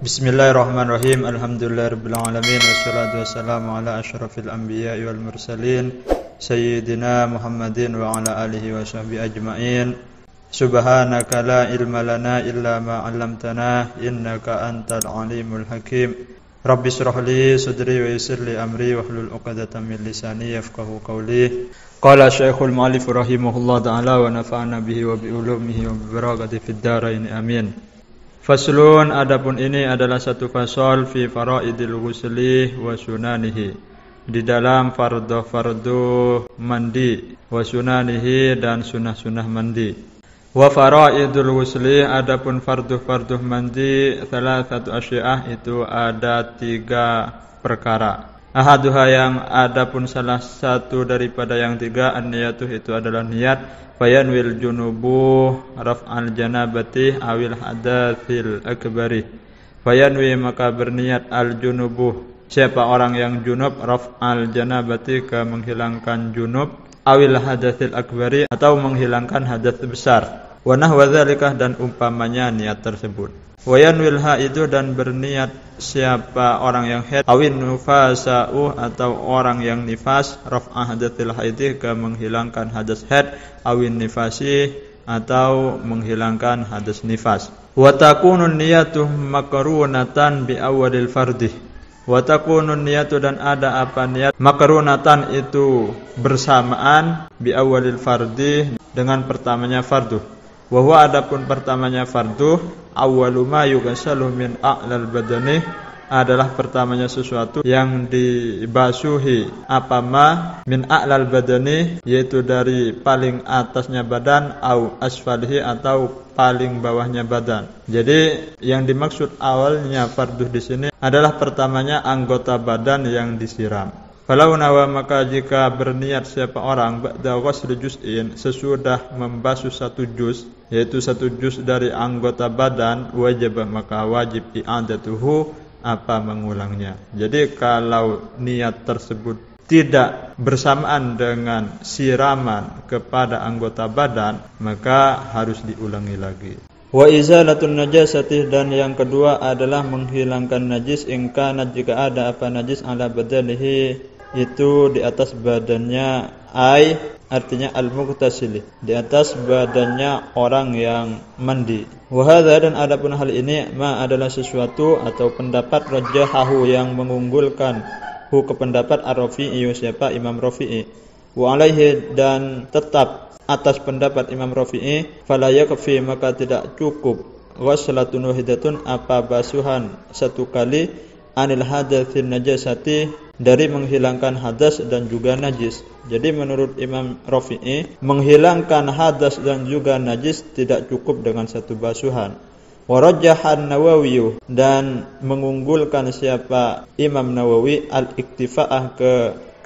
Bismillahirrahmanirrahim. Alhamdulillahirabbil alamin wassalatu wassalamu ala asyrafil anbiya'i wal mursalin sayyidina Muhammadin wa ala alihi wa sahbihi ajmain. Subhanaka la ilma lana illa ma 'allamtana innaka antal alimul hakim. Rabbi shrah li sadri wa yassir li amri wahlul 'uqdatam min lisani yafqahu qawli. Qala Syekhul Mu'allif rahimahullah ta'ala wa nafa'ana bihi wa bi ulumihi wa bi barakatihi fid dharain amin. Faslun, adapun ini adalah satu fasal fi faraidil ghusli wa sunanihi, di dalam fardu mandi, wa sunanihi dan sunah-sunah mandi. Wa faraidul ghusli, adapun fardu mandi, salah satu asyiah itu ada 3 perkara. Ahaduha, yang adapun salah satu daripada yang 3, an-niyatuh itu adalah niat, fayanwil junubu raf'al janabati awil hadatsil akbari. Fayanwi, maka berniat al junubu, siapa orang yang junub, raf'al janabati, ke menghilangkan junub, awil hadatsil akbari, atau menghilangkan hadas besar. Wa nahwa dzalikah, dan umpamanya niat tersebut. Wayanwil haidu, dan berniat siapa orang yang haid, awin nufasa'u, atau orang yang nifas, raf'ah hadatsil haidi, ke menghilangkan hadas haid, awin nifasi, atau menghilangkan hadas nifas. Wa takunun niyatu makrunatan bi awwalil fardhi. Wa takunun niyatu, dan ada apa niat, makrunatan itu bersamaan, bi awwalil fardhi, dengan pertamanya fardu. Wa huwa, adapun pertamanya fardu, awwalu ma yughsalu min a'lal badani, adalah pertamanya sesuatu yang dibasuhi apa ma min a'lal badani, yaitu dari paling atasnya badan, au asfalihi, atau paling bawahnya badan. Jadi yang dimaksud awalnya fardu di sini adalah pertamanya anggota badan yang disiram. Falau nawa, maka jika berniat siapa orang ba'da ghusli juz'in, sesudah membasuh satu juz, yaitu satu juz dari anggota badan, wajib, maka wajib i'adatuhu, apa mengulangnya. Jadi kalau niat tersebut tidak bersamaan dengan siraman kepada anggota badan, maka harus diulangi lagi. Wa izalatun najasati, dan yang kedua adalah menghilangkan najis, in kana, jika ada apa najis, ala badanihi, itu di atas badannya, artinya al-mughtasili, di atas badannya orang yang mandi. Wa hadza, dan adapun hal ini, ma adalah sesuatu atau pendapat, rajahahu, yang mengunggulkan hu ke pendapat ar-Rafi'i, siapa Imam Rafi'i. Wa alaihi, dan tetap atas pendapat Imam Rafi'i, fala yakfi, maka tidak cukup, ghuslatun wahidatun, apa basuhan satu kali, anil hadatsin najasati, dari menghilangkan hadas dan juga najis. Jadi menurut Imam Rafi'i, menghilangkan hadas dan juga najis tidak cukup dengan satu basuhan. Warajjahan Nawawi, dan mengunggulkan siapa Imam Nawawi, al-iktifa'ah, ke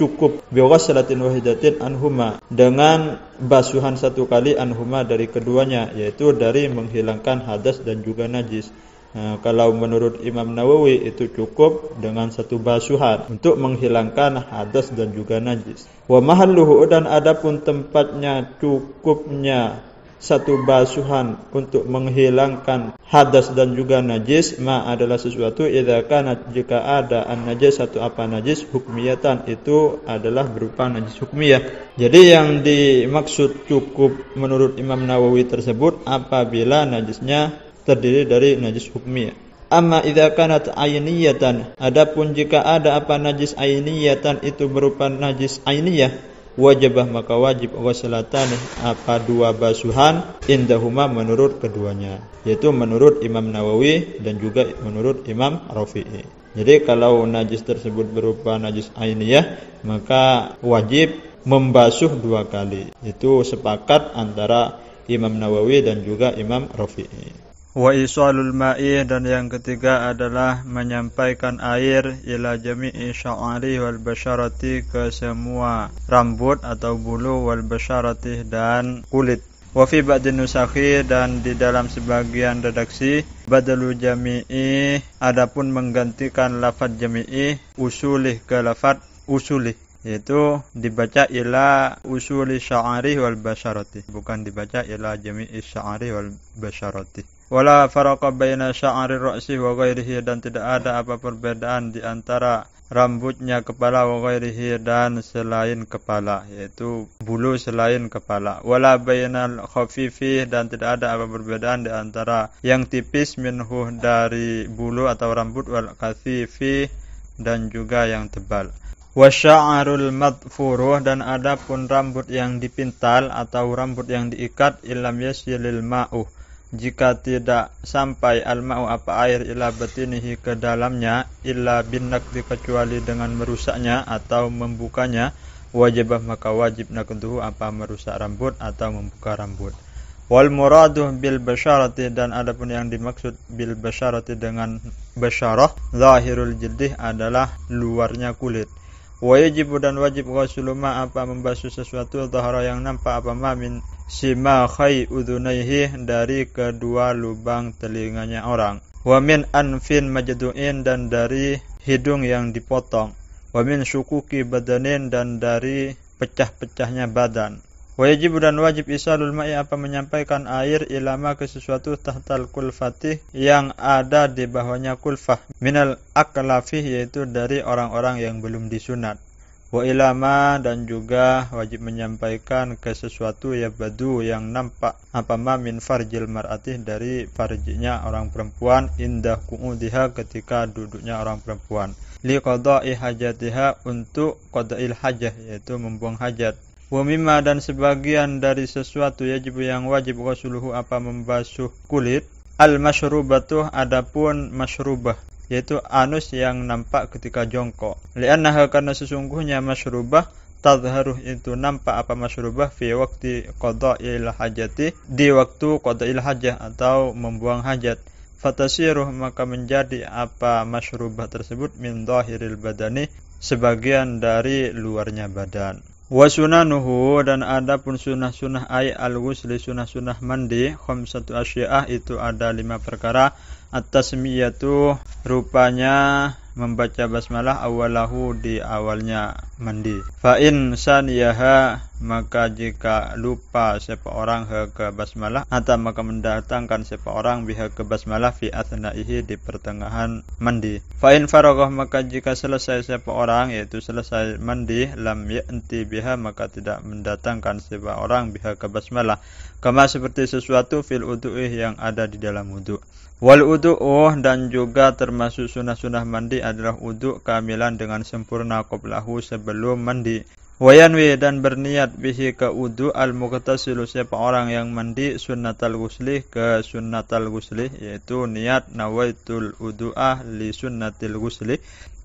cukup bi ghuslatin wahidatin anhuma, dengan basuhan satu kali, anhuma, dari keduanya, yaitu dari menghilangkan hadas dan juga najis. Nah, kalau menurut Imam Nawawi itu cukup dengan satu basuhan untuk menghilangkan hadas dan juga najis. Wa mahalluhu, dan adapun tempatnya cukupnya satu basuhan untuk menghilangkan hadas dan juga najis, ma adalah sesuatu, idza kana, jika ada an-najasatu, apa najis, hukmiyatan, itu adalah berupa najis hukmiyah. Jadi yang dimaksud cukup menurut Imam Nawawi tersebut apabila najisnya terdiri dari najis hukmiyah. Amma idza kanat ainiyatan, adapun jika ada apa najis ainiyatan, itu berupa najis ainiyah, wajibah, maka wajib ghuslatan, apa 2 basuhan, indahuma, menurut keduanya, yaitu menurut Imam Nawawi dan juga menurut Imam Rafi'i. Jadi kalau najis tersebut berupa najis ainiyah, maka wajib membasuh 2 kali. Itu sepakat antara Imam Nawawi dan juga Imam Rafi'i. Wa isalul ma'i, dan yang ketiga adalah menyampaikan air, ila jami'i sya'ari wal basyarati, ke semua rambut atau bulu, wal basyarati, dan kulit. Wa fi ba'din nusakhi, dan di dalam sebagian redaksi, badalu jami'i, adapun menggantikan lafaz jami'i, usulih, ke lafaz usulih, yaitu dibaca ila usuli sya'ari wal basyarati, bukan dibaca ila jami'i sya'ari wal basyarati. Wala faraqa baina sya'ri ra'si wa ghairihi, dan tidak ada apa perbedaan di antara rambutnya kepala wa ghairihi, dan selain kepala, yaitu bulu selain kepala. Wala bainal khafifi, dan tidak ada apa perbedaan di antara yang tipis minhu dari bulu atau rambut, wal kathifi, dan juga yang tebal. Wasya'arul madfuruh, dan adapun rambut yang dipintal atau rambut yang diikat, illam yasilil ma'u, jika tidak sampai al-ma'u apa air, ila batinihi ke dalamnya, illa binnaqdi, kecuali dengan merusaknya atau membukanya, wajibah maka wajib naqduhu apa merusak rambut atau membuka rambut. Wal muraduh bil basyarati, dan adapun yang dimaksud bil basyarati dengan basyarah, zahirul jildih adalah luarnya kulit. Wajib, dan wajib ghuslu ma apa membasuh sesuatu, zahara yang nampak, apa ma min simakhai udhunaihi, dari kedua lubang telinganya orang. Wa min anfin majdu'in, dan dari hidung yang dipotong. Wa min syukuki badanin, dan dari pecah-pecahnya badan. Wajib, dan wajib isalul ma'i apa menyampaikan air, ilama ke sesuatu, tahtal kulfatih yang ada di bawahnya kulfah, minal aklafih, yaitu dari orang-orang yang belum disunat. Wa ilama, dan juga wajib menyampaikan ke sesuatu ya badu yang nampak, apa ma min farjil mar'atih, dari farjinya orang perempuan, indah qu'udiha, ketika duduknya orang perempuan, li qada'i hajatiha, untuk qada'il hajah, yaitu membuang hajat. Wa mimma, dan sebagian dari sesuatu yajib yang wajib ghusluhu apa membasuh kulit, al masyrubatuh, adapun masyrubah, yaitu anus yang nampak ketika jongkok. Li'annaha, karena sesungguhnya masyrubah, tadharuh, itu nampak apa masyrubah, fi waqti qada'il hajati, di waktu qada'il hajah atau membuang hajat. Fatasiruh, maka menjadi apa masyrubah tersebut, min dhahiril badani, sebagian dari luarnya badan. Wa sunanuhu, dan adapun sunah-sunah ay al-ghusli, sunah-sunah mandi, khamsatu asya'ah, itu ada 5 perkara. At-tasmiyatu, rupanya membaca basmalah, awalahu, di awalnya mandi. Fa in saniyaha, maka jika lupa seseorang ke basmalah, atau maka mendatangkan seseorang biha ke basmalah, fi athnaihi, di pertengahan mandi. Fa in faraghah, maka jika selesai seseorang, yaitu selesai mandi, lam ya'ti biha, maka tidak mendatangkan seseorang biha ke basmalah, kama seperti sesuatu fil udu'ih, yang ada di dalam wudu. Wal udu'uh, dan juga termasuk sunah-sunah mandi adalah wudu kamilan dengan sempurna, qablahu, sebelum mandi. Wayanwi, dan berniat bihi ke wudu, al-muqtasilu, siapa orang yang mandi, sunnatal ghusli, ke sunnatal ghusli, yaitu niat nawaitul wudu'ah li sunnatil ghusli.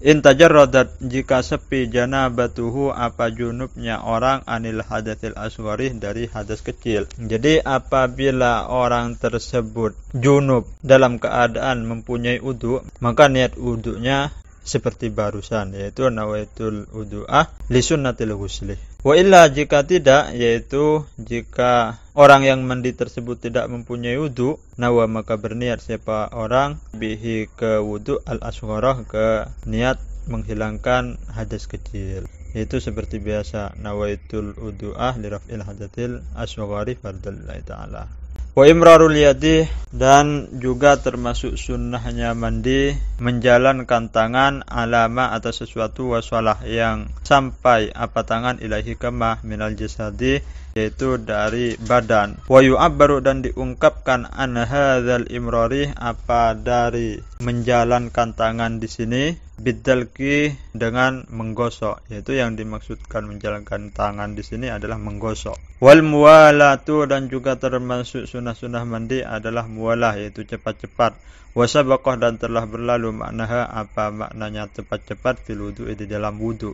In tajarradat, jika sepi janabatuhu, apa junubnya orang, anil hadatsil asghari, dari hadas kecil. Jadi apabila orang tersebut junub dalam keadaan mempunyai wudu, maka niat wudunya seperti barusan, yaitu nawaitul wudu'ah li sunnatil ghusli. Wa illa, jika tidak, yaitu jika orang yang mandi tersebut tidak mempunyai wudu, nawa, maka berniat siapa orang bihi ke wudu al-asghara, ke niat menghilangkan hadas kecil, yaitu seperti biasa, nawaitul wudu'ah li raf'il hadatil asghari fardhillahi ta'ala. Wa imrarul yadi, dan juga termasuk sunnahnya mandi, menjalankan tangan, alama atas sesuatu, wasalah, yang sampai apa tangan, ilahi kama minal jasadi, yaitu dari badan. Wa yu'abbaru, dan diungkapkan an hadzal imrari, apa dari menjalankan tangan di sini, bidalki, dengan menggosok, yaitu yang dimaksudkan menjalankan tangan di sini adalah menggosok. Wal muwalatu, dan juga termasuk sunah-sunah mandi adalah muwalah, yaitu cepat-cepat. Wasabaqah, dan telah berlalu maknaha, apa maknanya cepat-cepat, fil wudu'i, di dalam wudu.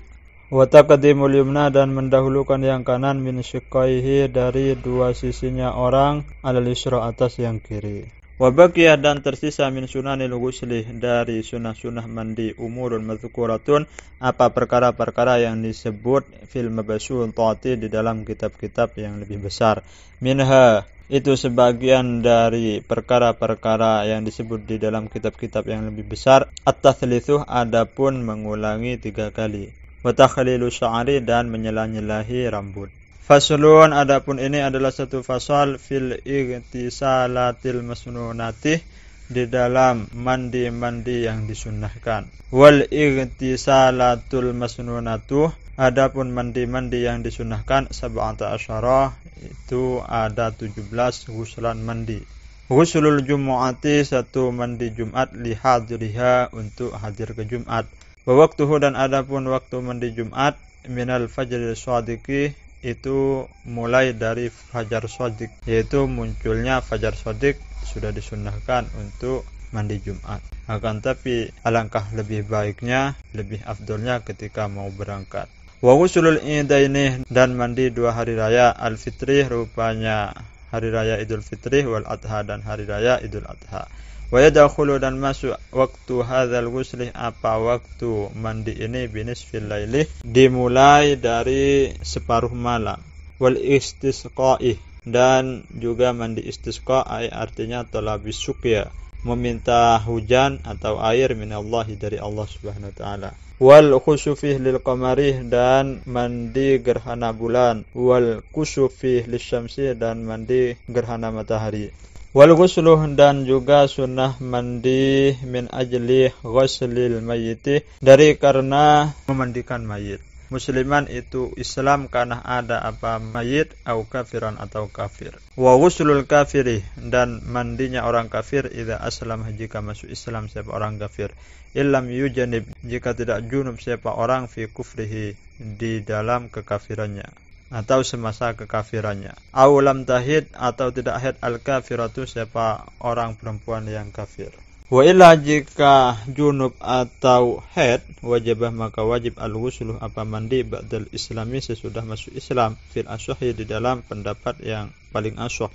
Wa taqdimul yumna, dan mendahulukan yang kanan, min syiqqaihi, dari dua sisinya orang, alal yusra, atas yang kiri. Wa baqiyah, dan tersisa, min sunanil ghusli, dari sunah-sunah mandi, umurun madzukuratun, apa perkara-perkara yang disebut fil mabsuutati, di dalam kitab-kitab yang lebih besar. Minha, itu sebagian dari perkara-perkara yang disebut di dalam kitab-kitab yang lebih besar. At-tathlithu, adapun mengulangi 3 kali. Wa takhlilu sya'ri, dan menyela-nyelahi rambut. Faslun, adapun ini adalah satu fasal fil igtisalatil masnunati, di dalam mandi-mandi yang disunnahkan. Wal igtisalatul masnunatu, adapun mandi-mandi yang disunnahkan 17 itu ada 17 ghuslan mandi. Ghuslul jumu'ati, satu mandi Jumat, lihadiriha, untuk hadir ke Jumat. Wa waktuhu, dan adapun waktu mandi Jumat, minal fajril shadiqi, itu mulai dari fajar shadiq, yaitu munculnya fajar shadiq sudah disunnahkan untuk mandi Jumat. Akan tapi alangkah lebih baiknya, lebih afdolnya ketika mau berangkat. Wa ghuslul idaini, dan mandi dua hari raya, al-fitri, rupanya hari raya Idul Fitri, wal adha, dan hari raya Idul Adha. Wa yadkhulu, dan masuk waktu hadzal ghusli, apa waktu mandi ini, binisfil laili, dimulai dari separuh malam. Wal istisqa'i, dan juga mandi istisqa, artinya talabis suqya, meminta hujan atau air minallahi, dari Allah Subhanahu wa taala. Wal khusufih lil qamari, dan mandi gerhana bulan. Wal kusufih lisyamsi, dan mandi gerhana matahari. Wal ghusluh, dan juga sunnah mandi min ajli ghuslil mayyiti, dari karena memandikan mayit. Musliman itu Islam karena ada apa mayit, au kafiran, atau kafir. Wa ghuslul kafiri, dan mandinya orang kafir, idza aslam, jika masuk Islam siapa orang kafir. Illam yujanib, jika tidak junub siapa orang, fi kufrihi, di dalam kekafirannya atau semasa kekafirannya. Au lam tahid, atau tidak haid, al kafiratu, siapa orang perempuan yang kafir. Wa illa, jika junub atau haid, wajibah, maka wajib al-ghusluh, apa mandi, ba'dal islami, sesudah masuk Islam, fil ashahi, di dalam pendapat yang paling ashah.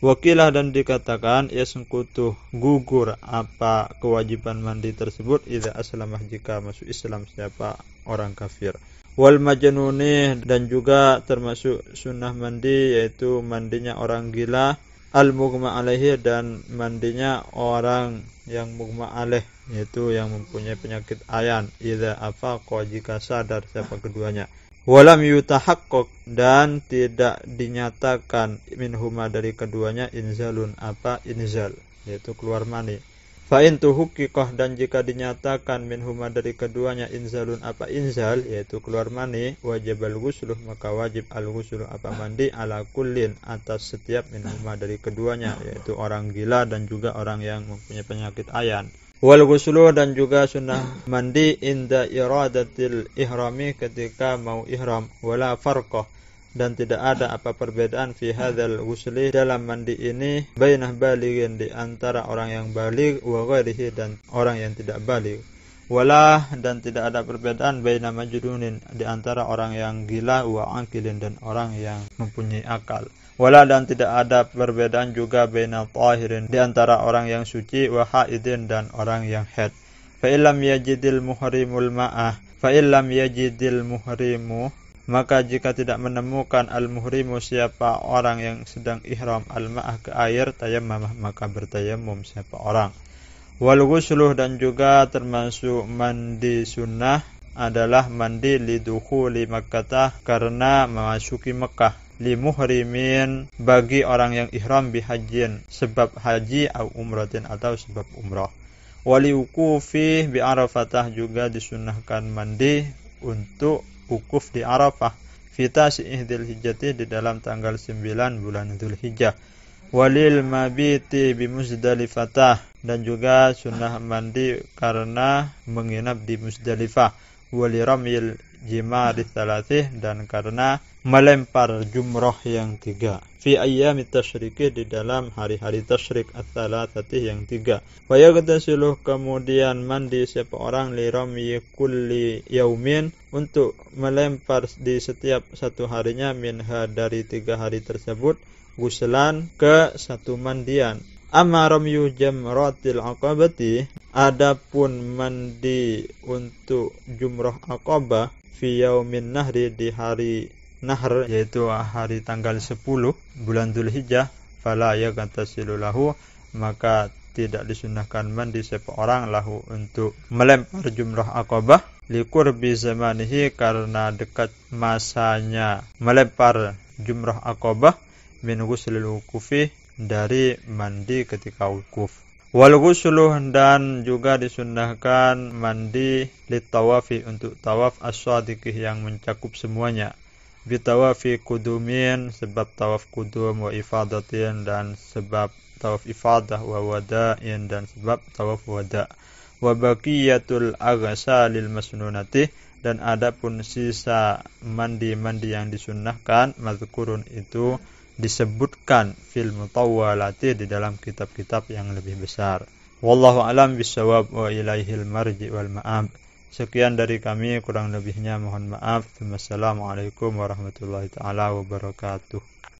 Wakilah, dan dikatakan yasqutu, gugur apa kewajiban mandi tersebut, idza aslamah, jika masuk Islam siapa orang kafir. Wal majnuni, dan juga termasuk sunnah mandi, yaitu mandinya orang gila, al mughma alaihi, dan mandinya orang yang mughma alaih, yaitu yang mempunyai penyakit ayan, idza afaqa, jika sadar siapa keduanya. Walam yutahaqqaq, dan tidak dinyatakan minhuma, dari keduanya, inzalun, apa inzal, yaitu keluar mani. Fa in tuhaqqiqah, dan jika dinyatakan minhuma, dari keduanya, inzalun, apa inzal, yaitu keluar mani, wajibal ghusluh, maka wajib al-ghusluh, apa mandi, ala kullin, atas setiap minhuma, dari keduanya, yaitu orang gila dan juga orang yang mempunyai penyakit ayan. Wal ghuslu, dan juga sunnah mandi, inda iradatil ihrami, ketika mau ihram. Wala farqah, dan tidak ada apa perbedaan fi hadzal ghusli, dalam mandi ini, bainah balighin, di antara orang yang baligh, wa ghairihi, dan orang yang tidak baligh. Wala, dan tidak ada perbedaan, baina majnunin, di antara orang yang gila, wa aqilin, dan orang yang mempunyai akal. Wala, dan tidak ada perbedaan juga baina tahirin, di antara orang yang suci, wa haidin, dan orang yang haid. Fa illam yajidil muhrimul ma'ah, fa illam yajidil muhrimu, maka jika tidak menemukan al-muhrimu, siapa orang yang sedang ihram, al-ma'ah, ke air, tayammamah, maka bertayammum siapa orang. Wal ghusluh, dan juga termasuk mandi sunnah adalah mandi lidukhuli Makkah, karena memasuki Mekah, li muhrimin, bagi orang yang ihram, bihajjin, sebab haji, au umratin, atau sebab umrah. Wali wukufi bi Arafatah, juga disunnahkan mandi untuk wukuf di Arafah, fitasi Dzulhijjah, di dalam tanggal 9 bulan Dzulhijjah. Walil mabiti bi Muzdalifah, dan juga sunnah mandi karena menginap di Muzdalifah. Wali ramil jimari thalathih, dan karena melempar jumrah yang 3. Fi ayyamit tasyriki, di dalam hari-hari tasyrik ats-tsalatsati, yang 3. Wa yaghtasilu, kemudian mandi siapa orang, li ramyi kulli yaumin, untuk melempar di setiap satu harinya, minha, dari 3 hari tersebut, ghuslan, ke satu mandian. Amma ramyu jamratil aqabati, adapun mandi untuk jumrah aqabah, fi yaumin nahri, di hari nahr, yaitu hari tanggal 10 bulan Dzulhijjah, fala yaghtasilu lahu, maka tidak disunnahkan mandi siapa orang lahu, untuk melempar jumrah aqabah, liqurbi zamanihi, karena dekat masanya melempar jumrah Aqabah min ghuslil wukufi, dari mandi ketika wukuf. Wal ghuslu, dan juga disunnahkan mandi litawafi, untuk tawaf as-sadiqih, yang mencakup semuanya. Bitawafi kudumin, sebab tawaf kudum, wa ifadatin, dan sebab tawaf ifadah, wa wada'in, dan sebab tawaf wada'. Wa baqiyatul aghsalil masnunati, dan adapun sisa mandi-mandi yang disunnahkan, mazkurun, itu disebutkan fil mutawwalati, di dalam kitab-kitab yang lebih besar. Wallahu a'lam bishawab, wa ilaihil marji wal ma'ab. Sekian dari kami, kurang lebihnya mohon maaf. Wassalamualaikum warahmatullahi taala wabarakatuh.